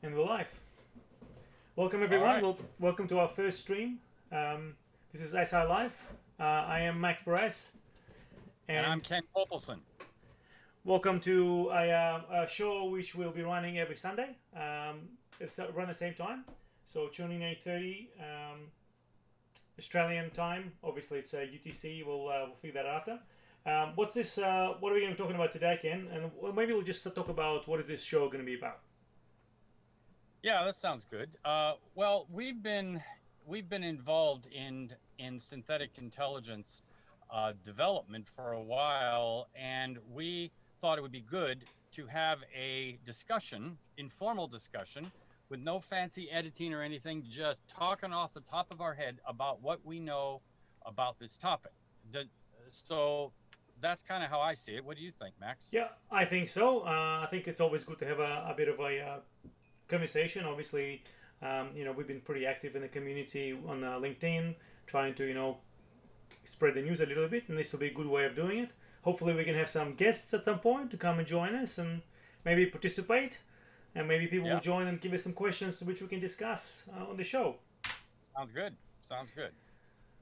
And we're live. Welcome All everyone. right. Welcome to our first stream. This is SI Live. I am Max Perez, And I'm and Ken Popelson. welcome to a show which we'll be running every Sunday. It's run at the same time, so tune in 8:30 Australian time. Obviously, it's UTC. We'll figure that out after. What's this? What are we going to be talking about today, Ken? And well, maybe we'll just talk about what is this show going to be about. Yeah, that sounds good. Well, we've been involved in synthetic intelligence development for a while, and we thought it would be good to have a discussion, informal discussion, with no fancy editing or anything, just talking off the top of our head about what we know about this topic. The- So that's kind of how I see it. What do you think, Max? Yeah, I think so. I think it's always good to have a bit of a conversation. Obviously, we've been pretty active in the community on LinkedIn, trying to spread the news a little bit, and this will be a good way of doing it. Hopefully, we can have some guests at some point to come and join us and maybe participate, and maybe people will Yeah, join and give us some questions which we can discuss on the show. sounds good. Sounds good.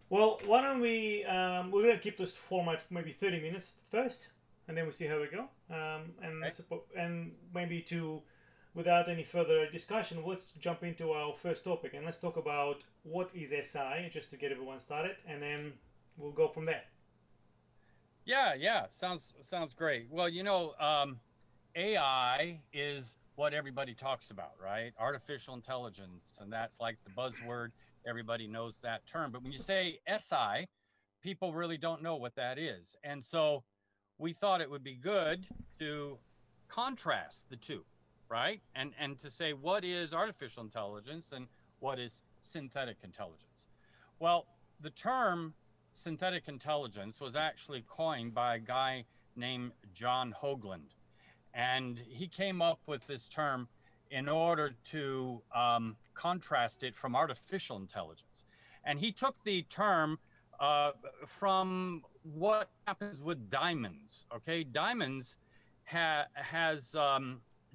Well, why don't we? We're gonna keep this format for maybe 30 minutes first, and then we see how we go. Okay. And maybe to, without any further discussion, let's jump into our first topic and let's talk about what is SI, just to get everyone started, and then we'll go from there. Yeah, yeah, sounds great. Well, AI is what everybody talks about, right? Artificial intelligence, and that's like the buzzword. Everybody knows that term. But when you say SI, people really don't know what that is. And so we thought it would be good to contrast the two, right? And to say what is artificial intelligence and what is synthetic intelligence. Well, the term synthetic intelligence was actually coined by a guy named John Hoagland. And he came up with this term in order to contrast it from artificial intelligence. And he took the term uh, from what happens with diamonds. Okay, has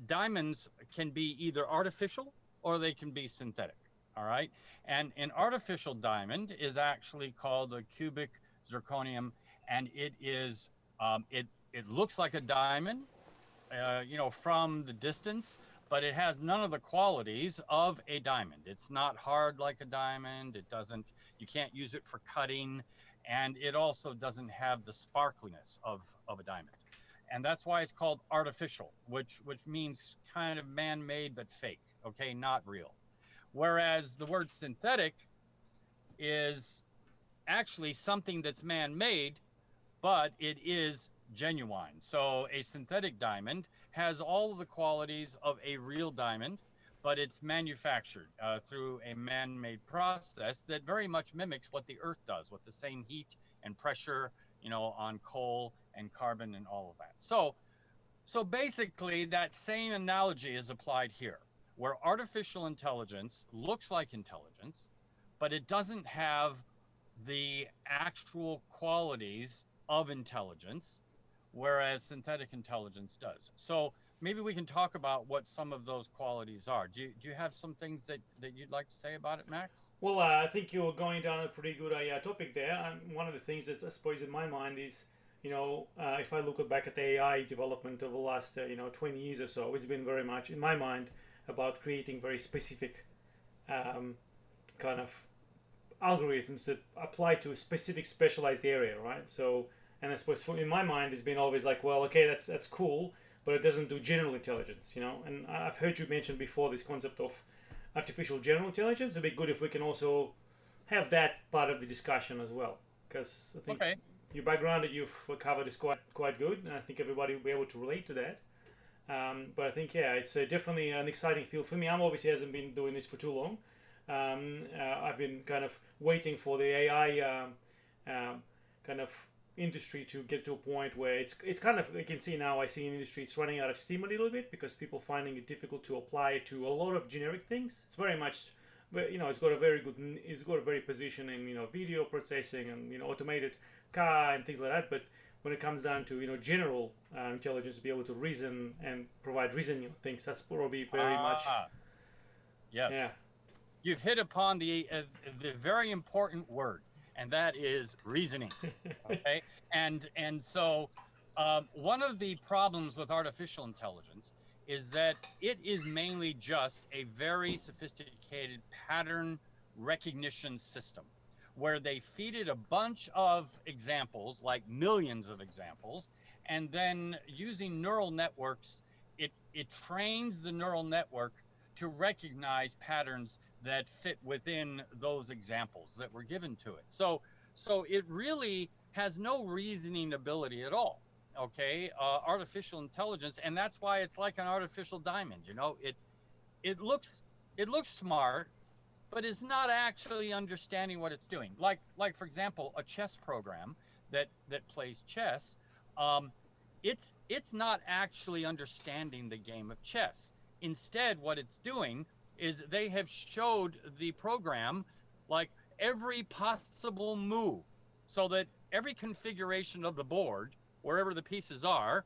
diamonds can be either artificial or they can be synthetic. All right, and an artificial diamond is actually called a cubic zirconium, and it looks like a diamond, from the distance, but it has none of the qualities of a diamond. It's not hard like a diamond. It doesn't, you can't use it for cutting. And it also doesn't have the sparkliness of a diamond. And that's why it's called artificial, which means kind of man-made but fake, okay, not real. Whereas the word synthetic is actually something that's man-made, but it is genuine. So a synthetic diamond has all of the qualities of a real diamond, but it's manufactured through a man-made process that very much mimics what the Earth does with the same heat and pressure, on coal and carbon and all of that. So basically, that same analogy is applied here, where artificial intelligence looks like intelligence, but it doesn't have the actual qualities of intelligence, whereas synthetic intelligence does. So maybe we can talk about what some of those qualities are. Do you have some things that you'd like to say about it, Max? Well, I think you're going down a pretty good topic there. One of the things that I suppose in my mind is, if I look back at the AI development over the last, 20 years or so, it's been very much, in my mind, about creating very specific um, kind of algorithms that apply to a specific specialized area, right? So, and I suppose in my mind, it's been always like, well, okay, that's cool, but it doesn't do general intelligence. And I've heard you mention before this concept of artificial general intelligence. It'd be good if we can also have that part of the discussion as well, because I think Okay. your background that you've covered is quite good, and I think everybody will be able to relate to that. But I think yeah, it's definitely an exciting field for me. I'm obviously hasn't been doing this for too long. I've been kind of waiting for the AI kind of industry to get to a point where it's kind of, you can see now, I see in industry it's running out of steam a little bit because people finding it difficult to apply to a lot of generic things. It's very much, it's got a very good, it's got a very position in video processing and automated car and things like that. But when it comes down to general intelligence, to be able to reason and provide reasoning things, that's probably very much Ah, Yeah. Yes. You've hit upon the very important word, and that is reasoning. Okay, and so one of the problems with artificial intelligence is that it is mainly just a very sophisticated pattern recognition system where they feed it a bunch of examples, like millions of examples, and then using neural networks, it trains the neural network to recognize patterns that fit within those examples that were given to it. So it really has no reasoning ability at all. Okay, artificial intelligence, and that's why it's like an artificial diamond. You know, it looks it looks smart, but is not actually understanding what it's doing. Like for example, a chess program that plays chess, um, it's not actually understanding the game of chess. Instead, what it's doing is they have showed the program like every possible move, so that every configuration of the board, wherever the pieces are,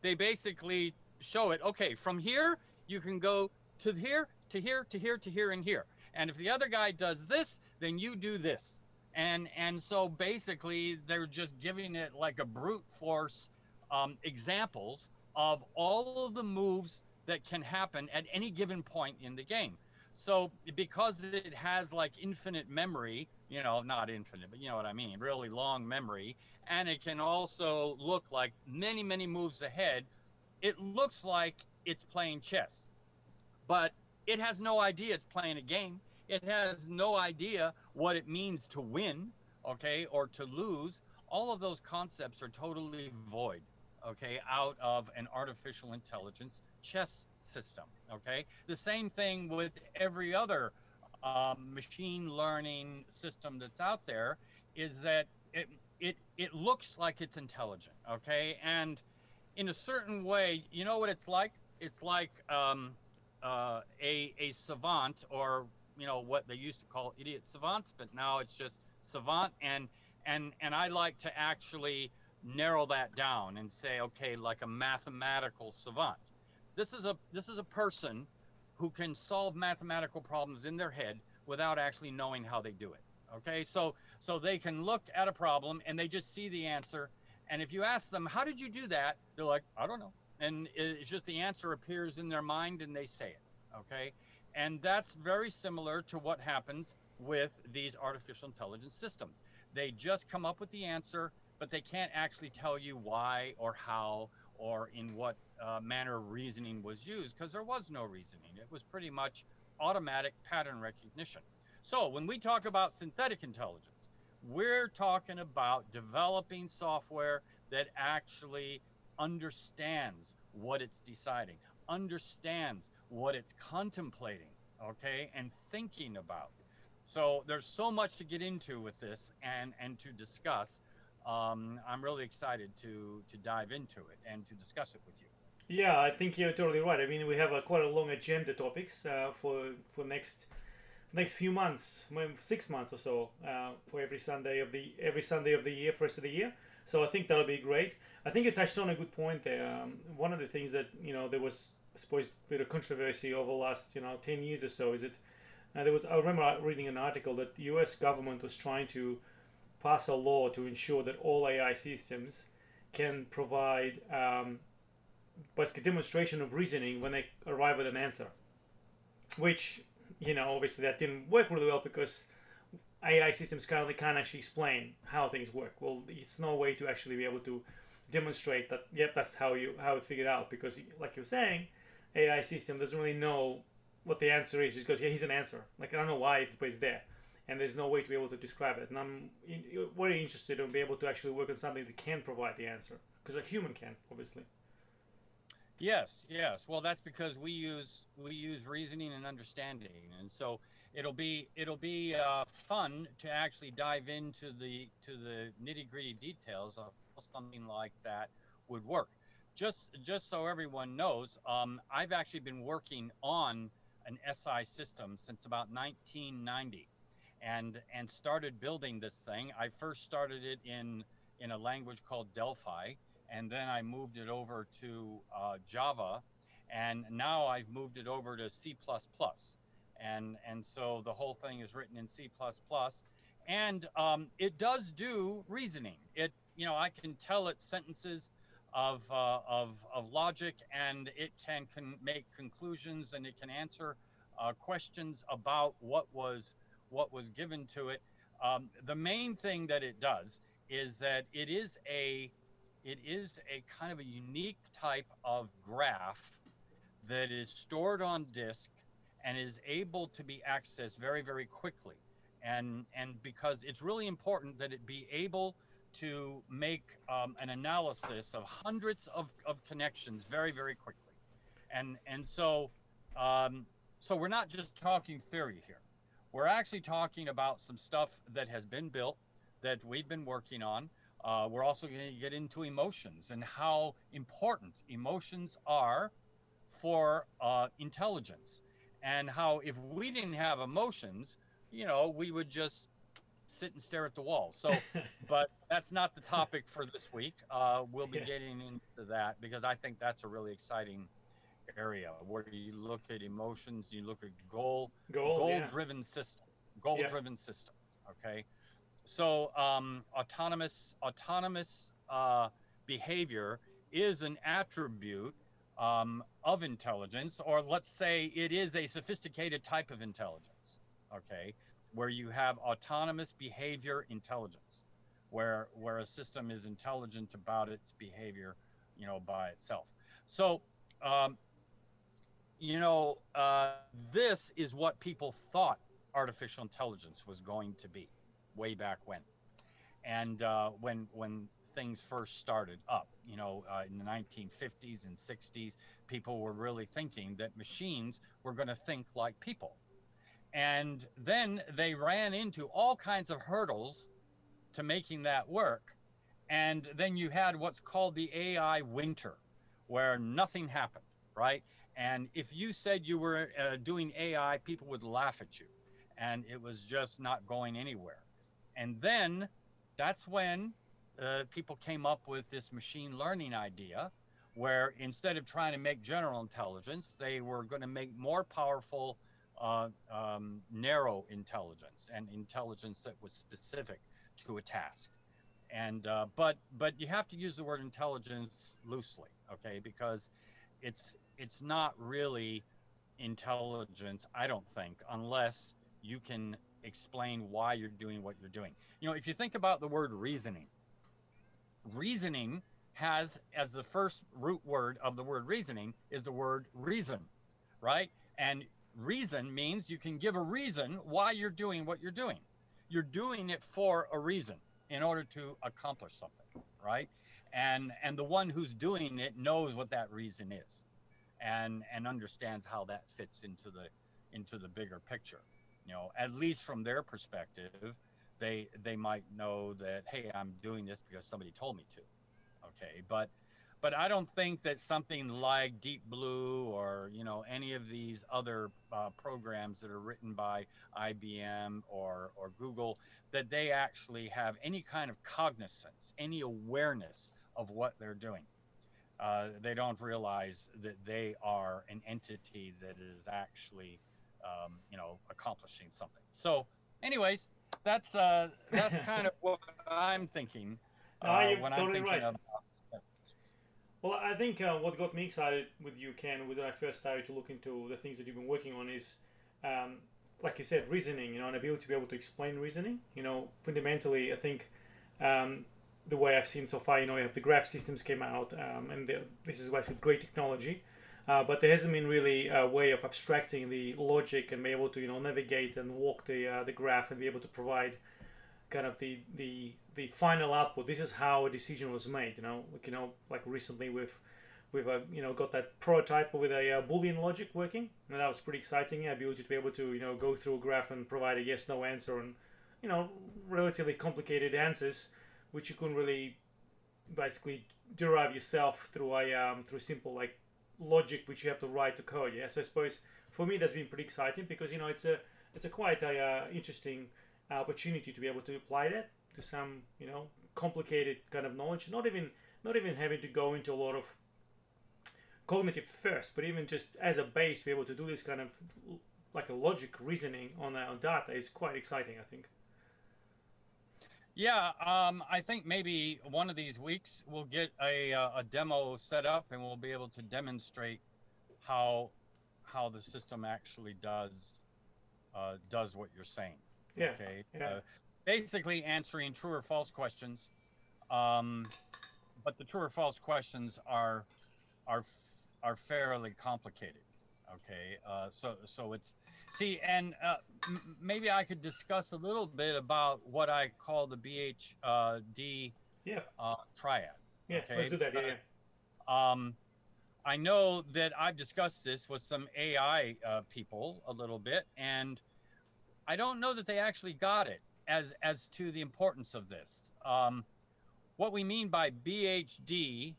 they basically show it, okay, from here you can go to here, to here, to here, to here, and here. And if the other guy does this, then you do this. And so basically they're just giving it like a brute force examples of all of the moves that can happen at any given point in the game. So because it has like infinite memory, you know, not infinite, but you know what I mean, really long memory, and it can also look like many, many moves ahead, it looks like it's playing chess, but it has no idea it's playing a game. It has no idea what it means to win, okay, or to lose. All of those concepts are totally void, okay, out of an artificial intelligence chess system, okay? The same thing with every other machine learning system that's out there is that it looks like it's intelligent, okay? And in a certain way, you know what it's like? It's like a savant, or you know what they used to call idiot savants, but now it's just savant. And I like to actually narrow that down and say, okay, like a mathematical savant. This is a person who can solve mathematical problems in their head without actually knowing how they do it. Okay, so they can look at a problem and they just see the answer. And if you ask them, how did you do that? They're like, I don't know. And it's just the answer appears in their mind and they say it. Okay, and that's very similar to what happens with these artificial intelligence systems. They just come up with the answer, but they can't actually tell you why or how or in what manner reasoning was used, because there was no reasoning. It was pretty much automatic pattern recognition. So when we talk about synthetic intelligence, we're talking about developing software that actually understands what it's deciding, understands what it's contemplating, okay, and thinking about. So there's so much to get into with this and to discuss. I'm really excited to dive into it and to discuss it with you. Yeah, I think you're totally right. I mean, we have a quite a long agenda topics for next few months, maybe 6 months or so, for every Sunday of the year, first of the year. So I think that'll be great. I think you touched on a good point there. One of the things that there was, I suppose, a bit of controversy over the last 10 years or so is that I remember reading an article that the U.S. government was trying to pass a law to ensure that all AI systems can provide basically demonstration of reasoning when they arrive at an answer, which obviously that didn't work really well because AI systems currently can't actually explain how things work. Well, it's no way to actually be able to demonstrate that. Yep, that's how it figured out, because like you're saying, AI system doesn't really know what the answer is. Just goes, yeah, here's an answer. Like, I don't know why but it's there, and there's no way to be able to describe it. And I'm very interested in being able to actually work on something that can provide the answer, because a human can, obviously. Yes, yes. Well, that's because we use reasoning and understanding, and so it'll be fun to actually dive into the nitty gritty details of how something like that would work. Just so everyone knows, I've actually been working on an SI system since about 1990, and started building this thing. I first started it in a language called Delphi, and then I moved it over to Java, and now I've moved it over to C++. and so the whole thing is written in C++, and it does do reasoning. It, you know, I can tell it sentences of logic, and it can make conclusions, and it can answer questions about what was given to it. The main thing that it does is that it is a kind of a unique type of graph that is stored on disk and is able to be accessed very, very quickly. And because it's really important that it be able to make an analysis of hundreds of connections very, very quickly. And so we're not just talking theory here. We're actually talking about some stuff that has been built, that we've been working on. We're also going to get into emotions and how important emotions are for intelligence, and how if we didn't have emotions, you know, we would just sit and stare at the wall. So, but that's not the topic for this week. We'll be Yeah. getting into that because I think that's a really exciting area where you look at emotions, you look at Goals, yeah. driven system, Yeah. driven system. Okay, so autonomous behavior is an attribute of intelligence, or let's say it is a sophisticated type of intelligence. Okay, where you have autonomous behavior intelligence, where a system is intelligent about its behavior, you know, by itself. So, um, you know, this is what people thought artificial intelligence was going to be way back when. And when things first started up, you know, in the 1950s and 60s, people were really thinking that machines were going to think like people. And then they ran into all kinds of hurdles to making that work. And then you had what's called the AI winter, where nothing happened, right? And if you said you were doing AI, people would laugh at you. And it was just not going anywhere. And then that's when people came up with this machine learning idea, where instead of trying to make general intelligence, they were going to make more powerful narrow intelligence, and intelligence that was specific to a task. And but you have to use the word intelligence loosely, okay? Because it's not really intelligence, I don't think, unless you can explain why you're doing what you're doing. You know, if you think about the word reasoning, reasoning has, as the first root word of the word reasoning is the word reason, right? And reason means you can give a reason why you're doing what you're doing. You're doing it for a reason in order to accomplish something, right? And the one who's doing it knows what that reason is, and understands how that fits into the bigger picture. You know, at least from their perspective, they might know that, hey, I'm doing this because somebody told me to. Okay, but I don't think that something like Deep Blue, or, you know, any of these other programs that are written by IBM or Google, that they actually have any kind of cognizance, any awareness of what they're doing. They don't realize that they are an entity that is actually, you know, accomplishing something. So, anyways, that's kind of what I'm thinking No, you're when I'm totally thinking right. of. Well, I think what got me excited with you, Ken, was when I first started to look into the things that you've been working on is, um, like you said, reasoning, you know, an ability to be able to explain reasoning. You know, fundamentally, I think the way I've seen so far, you know, you have the graph systems came out, and this is why it's great technology. But there hasn't been really a way of abstracting the logic and be able to, you know, navigate and walk the graph and be able to provide kind of the final output. This is how a decision was made. Like recently we've you know, got that prototype with a Boolean logic working, and that was pretty exciting. The ability to be able to, you know, go through a graph and provide a yes no answer on, you know, relatively complicated answers, which you couldn't really basically derive yourself through a through simple like logic which you have to write to code. Yeah, so I suppose for me that's been pretty exciting because, you know, it's a quite a interesting opportunity to be able to apply that to some, you know, complicated kind of knowledge. Not even having to go into a lot of cognitive first, but even just as a base to be able to do this kind of like a logic reasoning on data is quite exciting, I think. Yeah, I think maybe one of these weeks we'll get a demo set up and we'll be able to demonstrate how the system actually does what you're saying. Yeah, Okay, yeah, basically answering true or false questions. Um, but the true or false questions are are fairly complicated. Okay, so it's see, and maybe I could discuss a little bit about what I call the BHD yeah, triad. yeah. Let's Okay, do that. Yeah, yeah. um, I know that I've discussed this with some AI people a little bit, and I don't know that they actually got it as to the importance of this. What we mean by BHD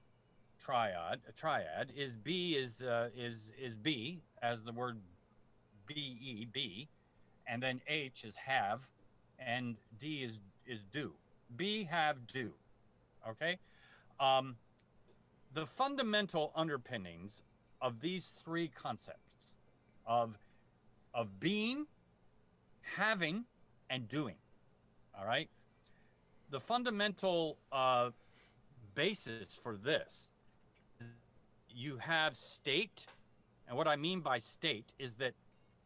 triad is B is B as the word B, and then H is have, and D is do. Be, have, do. Okay. Um, the fundamental underpinnings of these three concepts of being, having, and doing. All right. The fundamental basis for this is you have state. And what I mean by state is that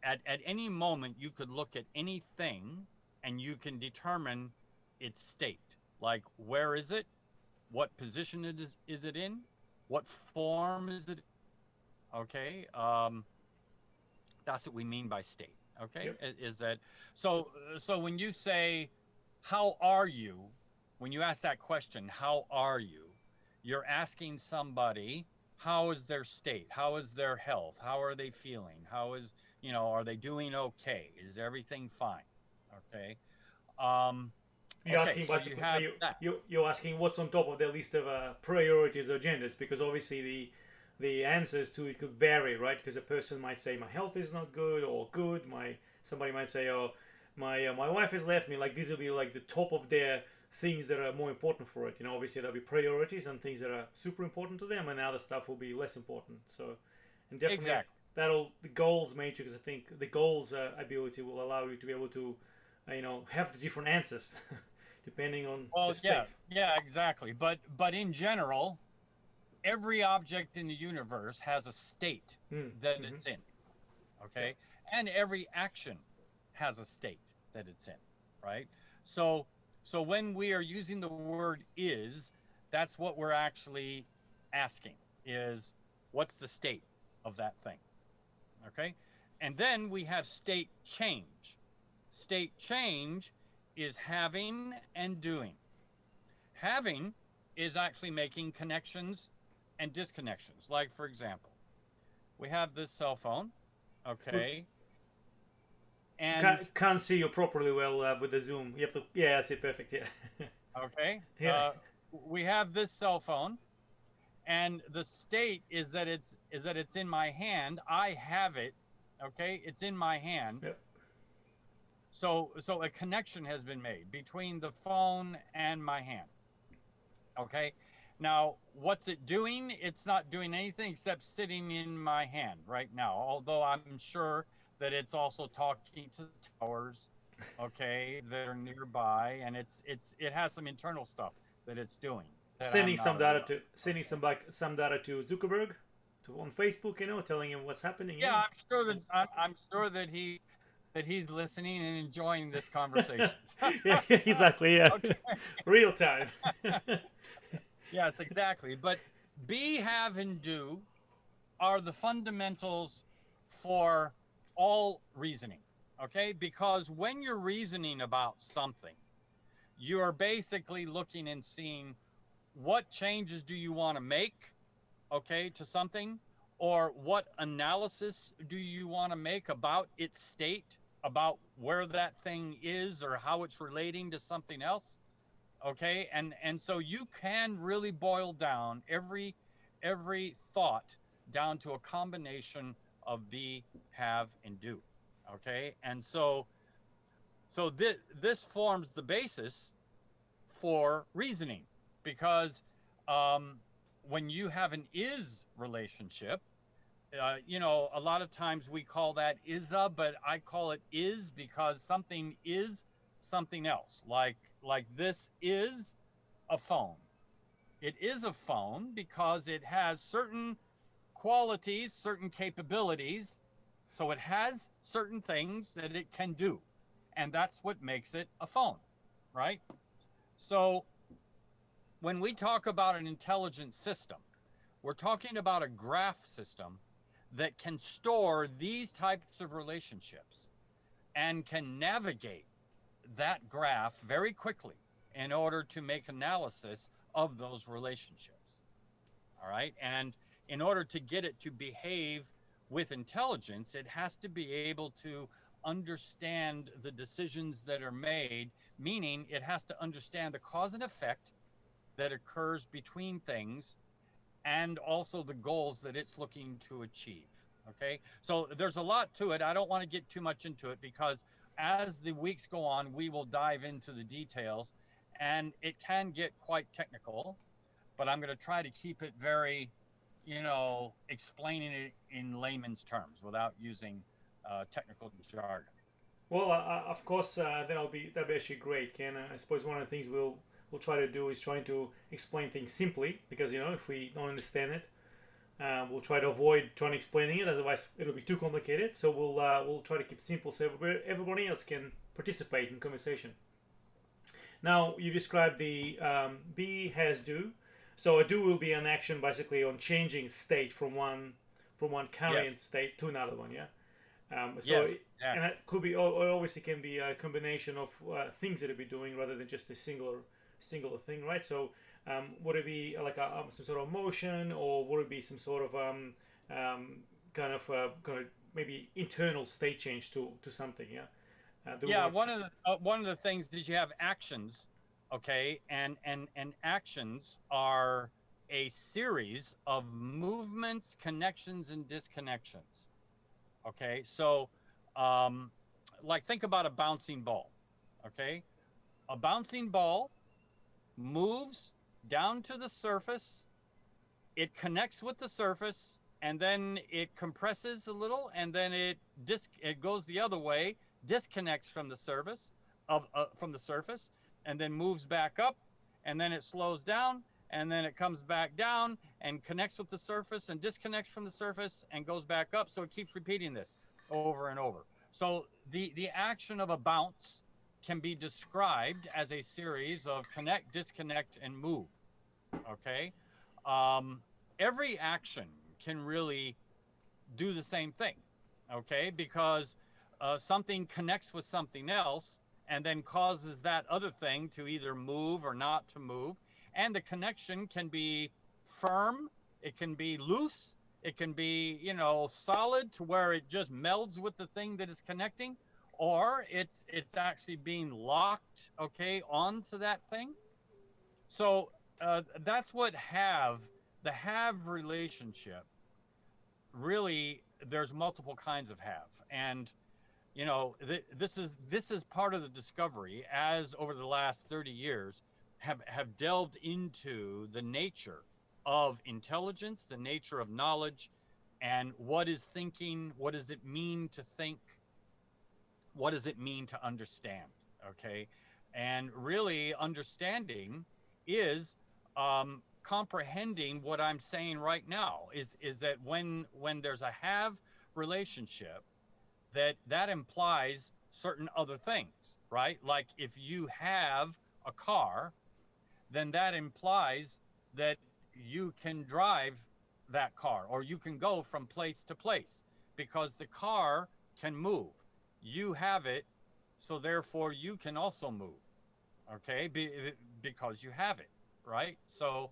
at any moment you could look at anything and you can determine its state. Like, where is it? What position is it in? What form is it? Okay. That's what we mean by state. Okay. Yep. Is that so when you say, how are you? When you ask that question, how are you? You're asking somebody, how is their state? How is their health? How are they feeling? How is, are they doing okay? Is everything fine? Okay. Um, You're okay. asking So what's you have that. you're asking what's on top of the list of priorities or agendas, because obviously the answers to it could vary, right? Because a person might say my health is not good or good. Somebody might say, oh, my wife has left me. Like these will be like the top of their things that are more important for it. Obviously there'll be priorities and things that are super important to them, and other stuff will be less important. So, and definitely Exactly. that'll the goals matrix. I think the goals ability will allow you to be able to, have the different answers depending on the Well, yeah, state. yeah, exactly. But in general, every object in the universe has a state that Mm-hmm. it's in. Yeah. Okay, and every action has a state that it's in, right? So when we are using the word is, that's what we're actually asking is, what's the state of that thing? Okay, and then we have state change. State change is having and doing. Having is actually making connections and disconnections. Like, for example, we have this cell phone, okay, and Can't see you properly well with the zoom. You have to. Yeah, that's it. Perfect. Yeah. okay, Yeah. we have this cell phone, and the state is that it's in my hand. I have it, okay, it's in my hand. Yep. So a connection has been made between the phone and my hand. Okay. Now, what's it doing? It's not doing anything except sitting in my hand right now. Although I'm sure that it's also talking to towers, okay, that are nearby, and it has some internal stuff that it's doing that I'm Sending not some aware data of. to sending Okay. some data to Zuckerberg, on Facebook. Telling him what's happening. Yeah, Yeah. I'm sure that he's listening and enjoying this conversation. Yeah. Exactly. Yeah. Okay. Real time. Yes, exactly. But be, have, and do are the fundamentals for all reasoning. Okay? Because when you're reasoning about something, you are basically looking and seeing what changes do you want to make, okay, to something, or what analysis do you want to make about its state, about where that thing is or how it's relating to something else. Okay, and so you can really boil down every thought down to a combination of be, have, and do. Okay, and so this forms the basis for reasoning, because um, when you have an is relationship, a lot of times we call that is-a, but I call it is because something is something else. Like this is a phone. It is a phone because it has certain qualities, certain capabilities. So it has certain things that it can do. And that's what makes it a phone, right? So when we talk about an intelligent system, we're talking about a graph system that can store these types of relationships and can navigate that graph very quickly in order to make analysis of those relationships. All right. And in order to get it to behave with intelligence, it has to be able to understand the decisions that are made, meaning it has to understand the cause and effect that occurs between things and also the goals that it's looking to achieve. Okay. So there's a lot to it. I don't want to get too much into it because as the weeks go on, we will dive into the details and it can get quite technical, but I'm going to try to keep it very, explaining it in layman's terms without using technical jargon. Well, of course, that'll be actually great, Ken. I suppose one of the things we'll try to do is trying to explain things simply, because if we don't understand it, we'll try to avoid trying to explaining it. Otherwise, it'll be too complicated. So we'll try to keep it simple so everybody else can participate in conversation. Now you described the be, has, do. So a do will be an action basically on changing state from one Yes. current state to another one. Yeah. Yes. And Exactly. that could be, or obviously can be a combination of things that it be doing rather than just a singular thing, right? So would it be like some sort of motion, or would it be some sort of kind of maybe internal state change to something? Yeah. Do we Yeah. want One of the things is you have actions, okay, and actions are a series of movements, connections, and disconnections. Okay, so um, like think about a bouncing ball. Okay, a bouncing ball moves down to the surface, it connects with the surface, and then it compresses a little, and then it goes the other way, disconnects from the surface, and then moves back up, and then it slows down, and then it comes back down and connects with the surface and disconnects from the surface and goes back up. So it keeps repeating this over and over. So the action of a bounce can be described as a series of connect, disconnect, and move. Okay. Um, every action can really do the same thing. Okay. Because something connects with something else and then causes that other thing to either move or not to move. And the connection can be firm, it can be loose, it can be, solid to where it just melds with the thing that is connecting, or it's actually being locked, okay, onto that thing. So that's what the have relationship really. There's multiple kinds of have, and this is part of the discovery as over the last 30 years have delved into the nature of intelligence, the nature of knowledge, and what is thinking, what does it mean to think, what does it mean to understand, okay? And really understanding is comprehending what I'm saying right now is that when there's a have relationship, that implies certain other things, right? Like if you have a car, then that implies that you can drive that car or you can go from place to place because the car can move. You have it, so therefore you can also move, okay? Because you have it, right? So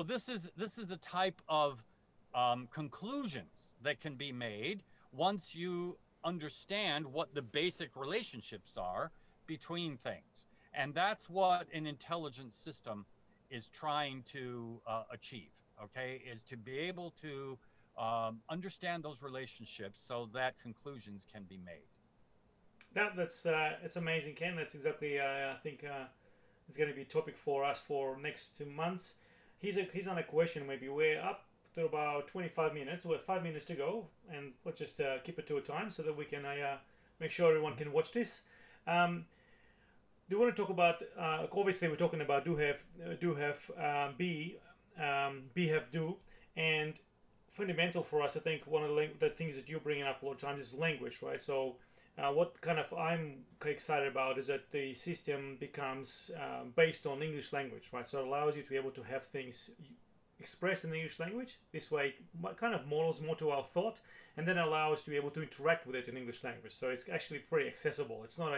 this is the type of conclusions that can be made once you understand what the basic relationships are between things. And that's what an intelligent system is trying to achieve, okay, is to be able to understand those relationships so that conclusions can be made. that's it's amazing, Ken. That's exactly I think it's going to be a topic for us for next 2 months. He's on a question maybe. We're up to about 25 minutes. We have 5 minutes to go, and let's just keep it to a time so that we can make sure everyone can watch this. Do you want to talk about? Obviously, we're talking about do have, be have do, and fundamental for us. I think one of the things that you're bringing up a lot of times is language, right? So. What kind of I'm excited about is that the system becomes based on English language, right? So it allows you to be able to have things expressed in the English language. This way, it kind of models more to our thought, and then allows us to be able to interact with it in English language. So it's actually pretty accessible. It's not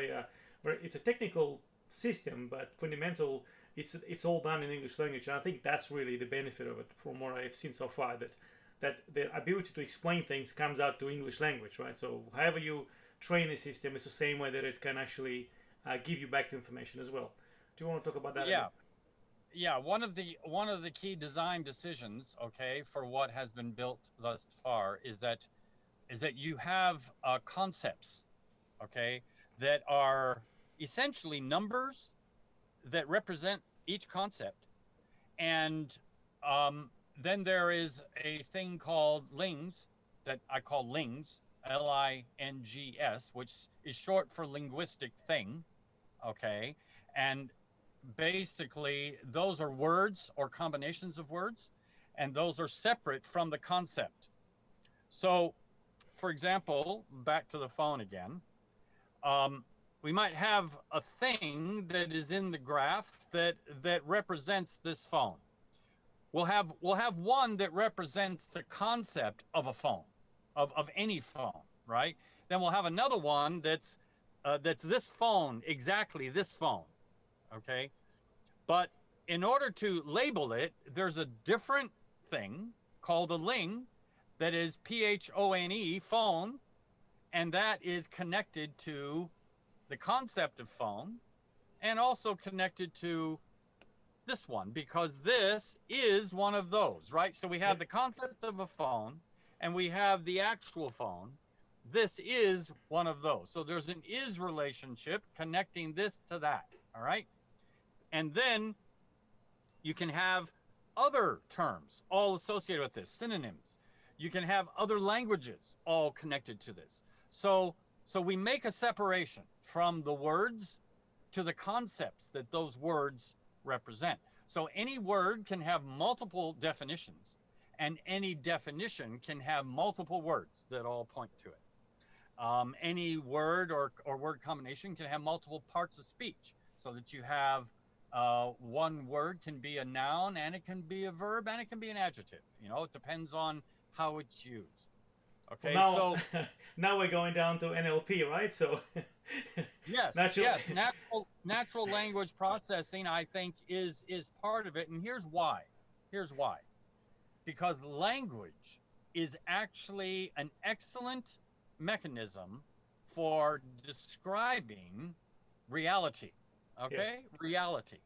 it's a technical system, but fundamental. It's all done in English language, and I think that's really the benefit of it from what I've seen so far. That the ability to explain things comes out to English language, right? So however you train the system is the same way that it can actually give you back the information as well. Do you want to talk about that? Yeah. One of the key design decisions, okay, for what has been built thus far is that you have concepts, okay, that are essentially numbers that represent each concept, and then there is a thing called lings that I call lings. LINGS, which is short for linguistic thing, okay? And basically, those are words or combinations of words, and those are separate from the concept. So, for example, back to the phone again, we might have a thing that is in the graph that represents this phone. We'll have one that represents the concept of a phone. Of any phone, right? Then we'll have another one that's this phone, exactly this phone, okay? But in order to label it, there's a different thing called a ling that is PHONE, phone, and that is connected to the concept of phone and also connected to this one, because this is one of those, right? So we have the concept of a phone, and we have the actual phone. This is one of those. So there's an is relationship connecting this to that, all right? And then you can have other terms all associated with this, synonyms. You can have other languages all connected to this. So we make a separation from the words to the concepts that those words represent. So any word can have multiple definitions, and any definition can have multiple words that all point to it. Any word or word combination can have multiple parts of speech, so that you have one word can be a noun, and it can be a verb, and it can be an adjective. You know, it depends on how it's used. Okay, well, now, so now we're going down to NLP, right? So yes, natural language processing, I think, is part of it, and here's why. Because language is actually an excellent mechanism for describing reality, okay? Yeah. Reality.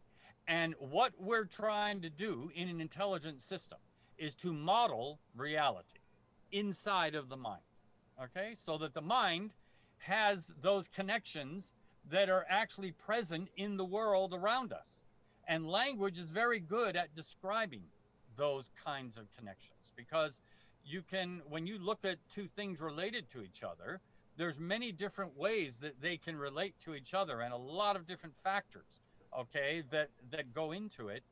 And what we're trying to do in an intelligent system is to model reality inside of the mind, okay? So that the mind has those connections that are actually present in the world around us. And language is very good at describing those kinds of connections, because you can, when you look at two things related to each other, there's many different ways that they can relate to each other, and a lot of different factors, okay, that go into it.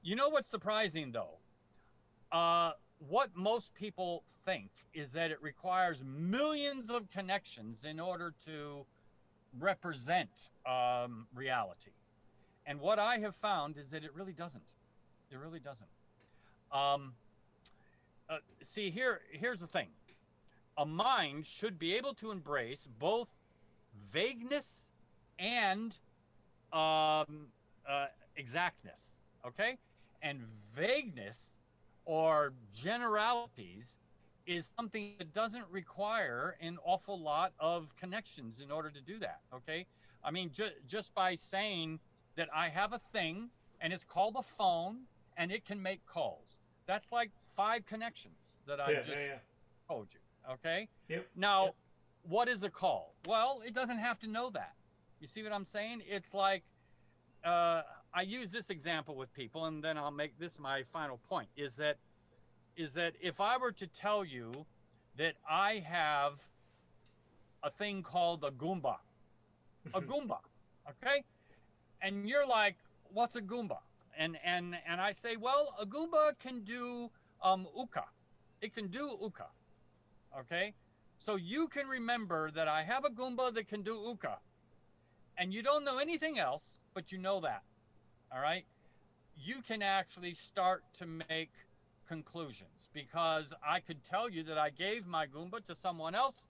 You know what's surprising though? What most people think is that it requires millions of connections in order to represent reality. And what I have found is that it really doesn't. It really doesn't. See, here's the thing. A mind should be able to embrace both vagueness and exactness, okay? And vagueness or generalities is something that doesn't require an awful lot of connections in order to do that, okay? I mean, just by saying that I have a thing and it's called a phone and it can make calls. That's like 5 connections that I told you, okay? Yep. Now, what is a call? Well, it doesn't have to know that. You see what I'm saying? It's like, I use this example with people, and then I'll make this my final point, is that is that if I were to tell you that I have a thing called a Goomba, okay? And you're like, what's a Goomba? And I say, well, a Goomba can do Uka. It can do Uka, okay? So you can remember that I have a Goomba that can do Uka, and you don't know anything else, but you know that, all right? You can actually start to make conclusions because I could tell you that I gave my Goomba to someone else,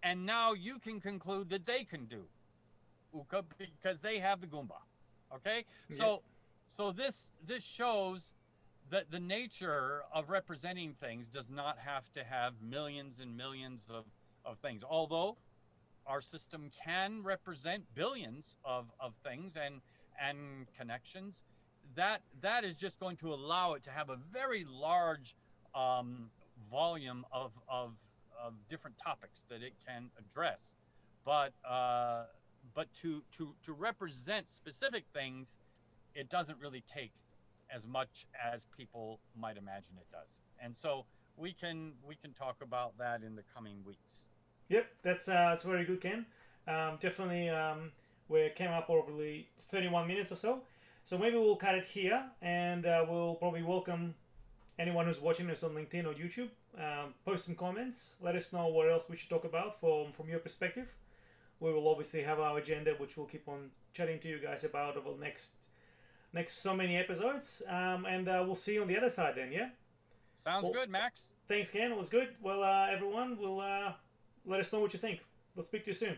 and now you can conclude that they can do Uka because they have the Goomba. Okay, Yep. so this shows that the nature of representing things does not have to have millions and millions of things. Although our system can represent billions of things and connections, that is just going to allow it to have a very large um, volume of different topics that it can address. But to represent specific things, it doesn't really take as much as people might imagine it does. And so we can talk about that in the coming weeks. Yep, that's very good, Ken. Definitely, we came up probably 31 minutes or so. So maybe we'll cut it here, and we'll probably welcome anyone who's watching us on LinkedIn or YouTube. Post some comments. Let us know what else we should talk about from your perspective. We will obviously have our agenda, which we'll keep on chatting to you guys about over the next so many episodes. And we'll see you on the other side then. Yeah. Sounds Well, good, Max. thanks, Ken. It was good. Well, everyone, will let us know what you think. We'll speak to you soon.